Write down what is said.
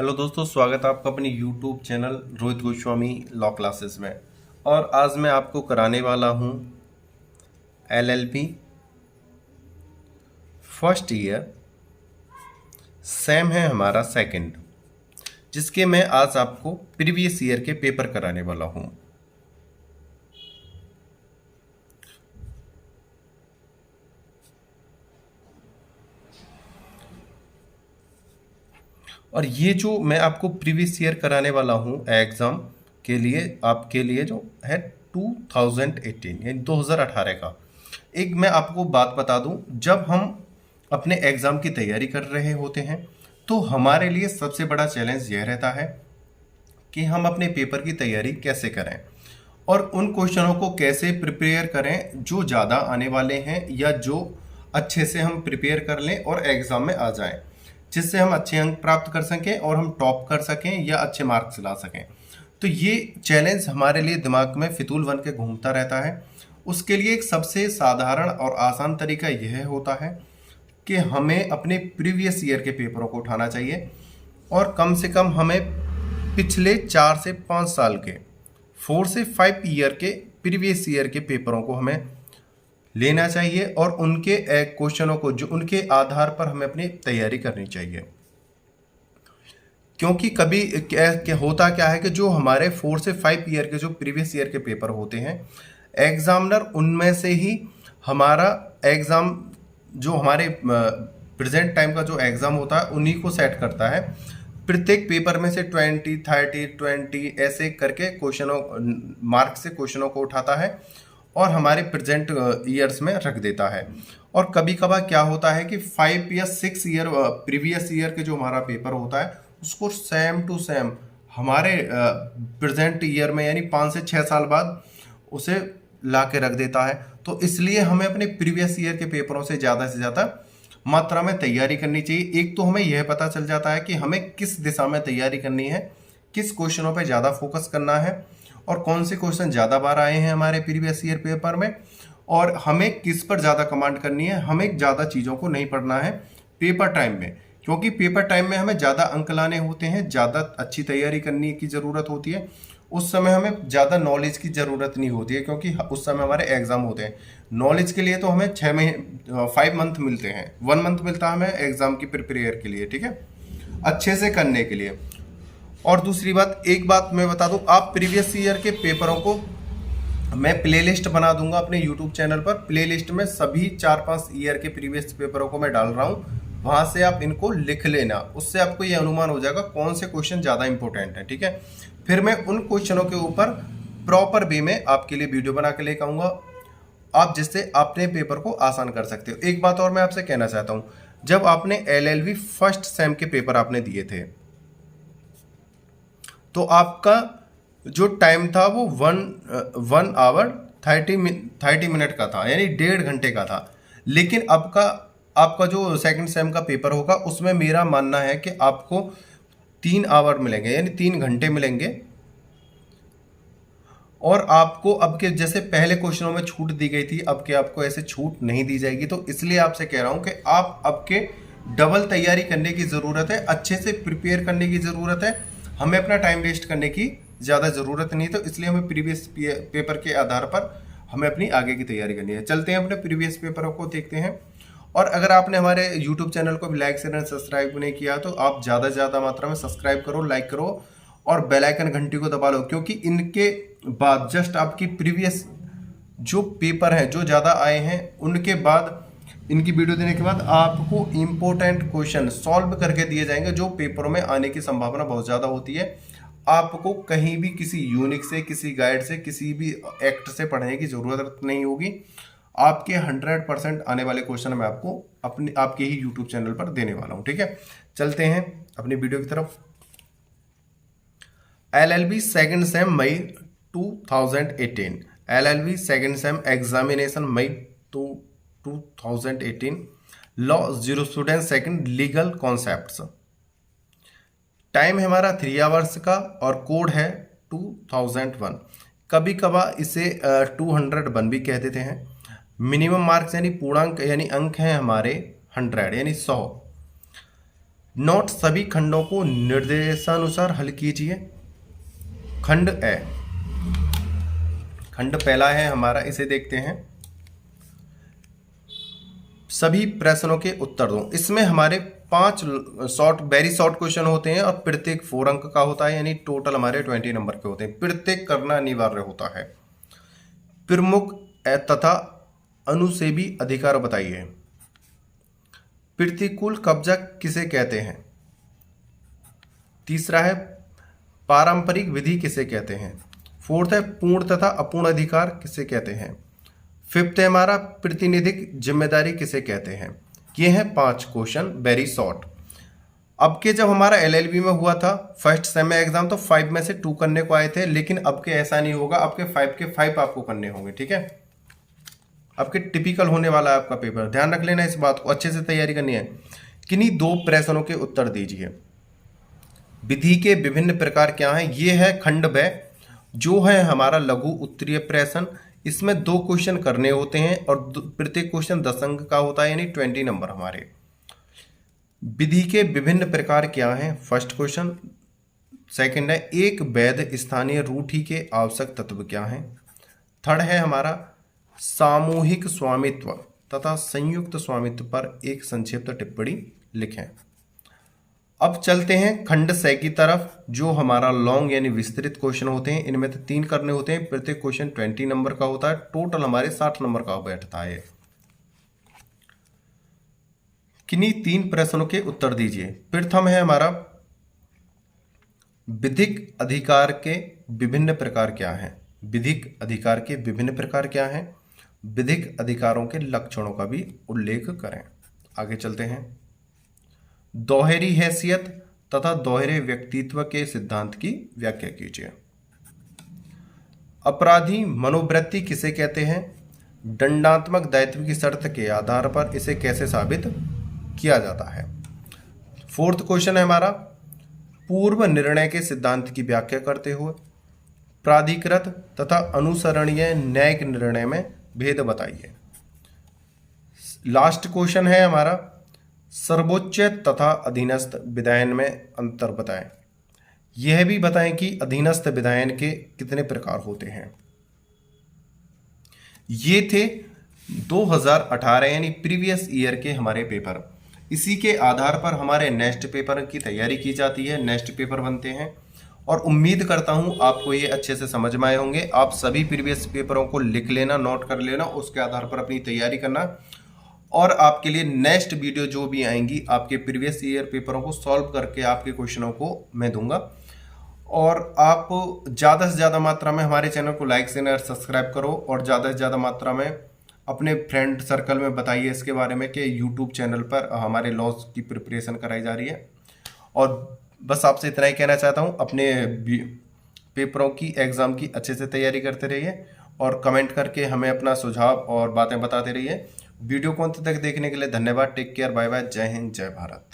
Hello दोस्तों, स्वागत है आपका अपनी YouTube channel Rohit Goswami law classes में। और आज मैं आपको कराने वाला हूँ एलएलबी फर्स्ट ईयर, सेम है हमारा सेकंड, जिसके मैं आज आपको प्रीवियस ईयर के पेपर कराने वाला हूँ। और ये जो मैं आपको प्रीवियस ईयर कराने वाला हूँ एग्ज़ाम के लिए, आपके लिए जो है 2018 यानी 2018 का। एक मैं आपको बात बता दूं, जब हम अपने एग्ज़ाम की तैयारी कर रहे होते हैं तो हमारे लिए सबसे बड़ा चैलेंज यह रहता है कि हम अपने पेपर की तैयारी कैसे करें और उन क्वेश्चनों को कैसे प्रिपेयर करें जो ज़्यादा आने वाले हैं या जो अच्छे से हम प्रिपेयर कर लें और एग्ज़ाम में आ जाएं, जिससे हम अच्छे अंक प्राप्त कर सकें और हम टॉप कर सकें या अच्छे मार्क्स ला सकें। तो ये चैलेंज हमारे लिए दिमाग में फितूल बन के घूमता रहता है। उसके लिए एक सबसे साधारण और आसान तरीका यह होता है कि हमें अपने प्रीवियस ईयर के पेपरों को उठाना चाहिए और कम से कम हमें पिछले 4 से 5 साल के 4 से 5 ईयर के प्रीवियस ईयर के पेपरों को हमें लेना चाहिए और उनके क्वेश्चनों को जो उनके आधार पर हमें अपनी तैयारी करनी चाहिए। क्योंकि कभी क्या होता क्या है कि जो हमारे 4 से 5 ईयर के जो प्रीवियस ईयर के पेपर होते हैं, एग्जामिनर उनमें से ही हमारा एग्ज़ाम जो हमारे प्रेजेंट टाइम का जो एग्ज़ाम होता है उन्हीं को सेट करता है। प्रत्येक पेपर में से 20, 30, 20 ऐसे करके क्वेश्चनों मार्क से क्वेश्चनों को उठाता है और हमारे प्रेजेंट ईयर्स में रख देता है। और कभी कभार क्या होता है कि 5 या 6 ईयर प्रीवियस ईयर के जो हमारा पेपर होता है उसको सेम टू सेम हमारे प्रेजेंट ईयर में यानी 5 से 6 साल बाद उसे ला के रख देता है। तो इसलिए हमें अपने प्रीवियस ईयर के पेपरों से ज़्यादा मात्रा में तैयारी करनी चाहिए। एक तो हमें यह पता चल जाता है कि हमें किस दिशा में तैयारी करनी है, किस क्वेश्चनों पे ज़्यादा फोकस करना है और कौन से क्वेश्चन ज़्यादा बार आए हैं हमारे प्रीवियस ईयर पेपर में और हमें किस पर ज़्यादा कमांड करनी है। हमें ज़्यादा चीज़ों को नहीं पढ़ना है पेपर टाइम में, क्योंकि पेपर टाइम में हमें ज़्यादा अंक लाने होते हैं, ज़्यादा अच्छी तैयारी करने की ज़रूरत होती है। उस समय हमें ज़्यादा नॉलेज की ज़रूरत नहीं होती है, क्योंकि उस समय हमारे एग्ज़ाम होते हैं। नॉलेज के लिए तो हमें 6 महीने 5 मंथ मिलते हैं, 1 मंथ मिलता है हमें एग्ज़ाम की प्रिपेयर के लिए, ठीक है, अच्छे से करने के लिए। और दूसरी बात, एक बात मैं बता दूं, आप प्रीवियस ईयर के पेपरों को मैं प्लेलिस्ट बना दूंगा अपने यूट्यूब चैनल पर। प्लेलिस्ट में सभी 4-5 ईयर के प्रीवियस पेपरों को मैं डाल रहा हूँ, वहाँ से आप इनको लिख लेना। उससे आपको ये अनुमान हो जाएगा कौन से क्वेश्चन ज़्यादा इंपॉर्टेंट है, ठीक है। फिर मैं उन क्वेश्चनों के ऊपर प्रॉपर वे में आपके लिए वीडियो बना के लेकर आऊँगा, आप जिससे अपने पेपर को आसान कर सकते हो। एक बात और मैं आपसे कहना चाहता हूँ, जब आपने एलएलबी फर्स्ट सेम के पेपर आपने दिए थे तो आपका जो टाइम था वो 1 आवर 30 मिनट का था, यानी 1.5 घंटे का था। लेकिन आपका जो सेकंड सेम का पेपर होगा उसमें मेरा मानना है कि आपको 3 आवर मिलेंगे, यानी 3 घंटे मिलेंगे। और आपको अब के जैसे पहले क्वेश्चनों में छूट दी गई थी, अब के आपको ऐसे छूट नहीं दी जाएगी। तो इसलिए आपसे कह रहा हूं कि आप अब के डबल तैयारी करने की ज़रूरत है, अच्छे से प्रिपेयर करने की ज़रूरत है। हमें अपना टाइम वेस्ट करने की ज़्यादा ज़रूरत नहीं, तो इसलिए हमें प्रीवियस पेपर के आधार पर हमें अपनी आगे की तैयारी करनी है। चलते हैं अपने प्रीवियस पेपरों को देखते हैं। और अगर आपने हमारे यूट्यूब चैनल को भी लाइक शेयर एंड सब्सक्राइब नहीं किया तो आप ज़्यादा से ज़्यादा मात्रा में सब्सक्राइब करो, लाइक करो और बेल आइकन घंटी को दबा लो, क्योंकि इनके बाद जस्ट आपकी प्रीवियस जो पेपर हैं जो ज़्यादा आए हैं उनके बाद इनकी वीडियो देने के बाद आपको इम्पोर्टेंट क्वेश्चन सॉल्व करके दिए जाएंगे जो पेपरों में आने की संभावना बहुत ज़्यादा होती है। आपको कहीं भी किसी यूनिक से, किसी गाइड से, किसी भी एक्ट से पढ़ने की ज़रूरत नहीं होगी। आपके 100% आने वाले क्वेश्चन मैं आपको आपके ही यूट्यूब चैनल पर देने वाला हूँ, ठीक है। चलते हैं अपनी वीडियो की तरफ। एलएलबी सेकंड सेम मई 2018, एलएलबी सेकंड सेम एग्जामिनेशन मई 2018, law jurisprudence second legal concepts. Time है हमारा 3 आवर्स का और कोड है 2001। कभी कभार इसे 201 भी कह देते हैं। मिनिमम मार्क्स यानी पूर्णांक यानी अंक हैं हमारे 100 यानी 100। नोट सभी खंडों को निर्देशानुसार हल कीजिए। खंड ए, खंड पहला है हमारा, इसे देखते हैं। सभी प्रश्नों के उत्तर दो। इसमें हमारे 5 वेरी शॉर्ट क्वेश्चन होते हैं और प्रत्येक 4 अंक का होता है, यानी टोटल हमारे 20 नंबर के होते हैं। प्रत्येक करना अनिवार्य होता है। प्रमुख तथा अनुसेवी अधिकार बताइए। प्रतिकूल कब्जा किसे कहते हैं? तीसरा है पारंपरिक विधि किसे कहते हैं? फोर्थ है पूर्ण तथा अपूर्ण अधिकार किसे कहते हैं? फिफ्थ है हमारा प्रतिनिधिक जिम्मेदारी किसे कहते हैं? ये हैं 5 क्वेश्चन वेरी शॉर्ट। अब के जब हमारा एलएलबी में हुआ था फर्स्ट सेम में एग्जाम, तो 5 में से 2 करने को आए थे, लेकिन अब के ऐसा नहीं होगा। अब के 5 के 5 आपको करने होंगे, ठीक है। अब के टिपिकल होने वाला है आपका पेपर, ध्यान रख लेना इस बात को, अच्छे से तैयारी करनी है। किन्हीं 2 प्रश्नों के उत्तर दीजिए। विधि के विभिन्न प्रकार क्या हैं? ये है खंड ब, जो है हमारा लघु उत्तरीय प्रश्न। इसमें 2 क्वेश्चन करने होते हैं और प्रत्येक क्वेश्चन 10 अंक का होता है, यानी 20 नंबर हमारे। विधि के विभिन्न प्रकार क्या हैं? First question. सेकंड है एक वैध स्थानीय रूढ़ि के आवश्यक तत्व क्या हैं? थर्ड है हमारा सामूहिक स्वामित्व तथा संयुक्त स्वामित्व पर एक संक्षिप्त टिप्पणी लिखें। अब चलते हैं खंड से की तरफ, जो हमारा लॉन्ग यानी विस्तृत क्वेश्चन होते हैं। इनमें तो 3 करने होते हैं, प्रत्येक क्वेश्चन 20 नंबर का होता है, टोटल हमारे 60 नंबर का बैठता है। किन्हीं 3 प्रश्नों के उत्तर दीजिए। प्रथम है हमारा विधिक अधिकार के विभिन्न प्रकार क्या हैं? विधिक अधिकार के विभिन्न प्रकार क्या हैं? विधिक अधिकारों के लक्षणों का भी उल्लेख करें। आगे चलते हैं। दोहरी हैसियत तथा दोहरे व्यक्तित्व के सिद्धांत की व्याख्या कीजिए। अपराधी मनोवृत्ति किसे कहते हैं? दंडात्मक दायित्व की शर्त के आधार पर इसे कैसे साबित किया जाता है? फोर्थ क्वेश्चन है हमारा पूर्व निर्णय के सिद्धांत की व्याख्या करते हुए प्राधिकृत तथा अनुसरणीय न्यायिक निर्णय में भेद बताइए। लास्ट क्वेश्चन है हमारा सर्वोच्च तथा अधीनस्थ विधायन में अंतर बताएं। यह भी बताएं कि अधीनस्थ विधायन के कितने प्रकार होते हैं। ये थे 2018 यानी प्रीवियस ईयर के हमारे पेपर। इसी के आधार पर हमारे नेक्स्ट पेपर की तैयारी की जाती है, नेक्स्ट पेपर बनते हैं, और उम्मीद करता हूं आपको ये अच्छे से समझ में आए होंगे। आप सभी प्रीवियस पेपरों को लिख लेना, नोट कर लेना, उसके आधार पर अपनी तैयारी करना, और आपके लिए नेक्स्ट वीडियो जो भी आएंगी आपके प्रीवियस ईयर पेपरों को सॉल्व करके आपके क्वेश्चनों को मैं दूंगा। और आप ज़्यादा से ज़्यादा मात्रा में हमारे चैनल को लाइक शेयर सब्सक्राइब करो, और ज़्यादा से ज़्यादा मात्रा में अपने फ्रेंड सर्कल में बताइए इसके बारे में कि यूट्यूब चैनल पर हमारे लॉज की प्रिपरेशन कराई जा रही है। और बस आपसे इतना ही कहना चाहता हूँ, अपने पेपरों की एग्ज़ाम की अच्छे से तैयारी करते रहिए और कमेंट करके हमें अपना सुझाव और बातें बताते रहिए। वीडियो को अंत तक देखने के लिए धन्यवाद। टेक केयर, बाय बाय, जय हिंद, जय भारत।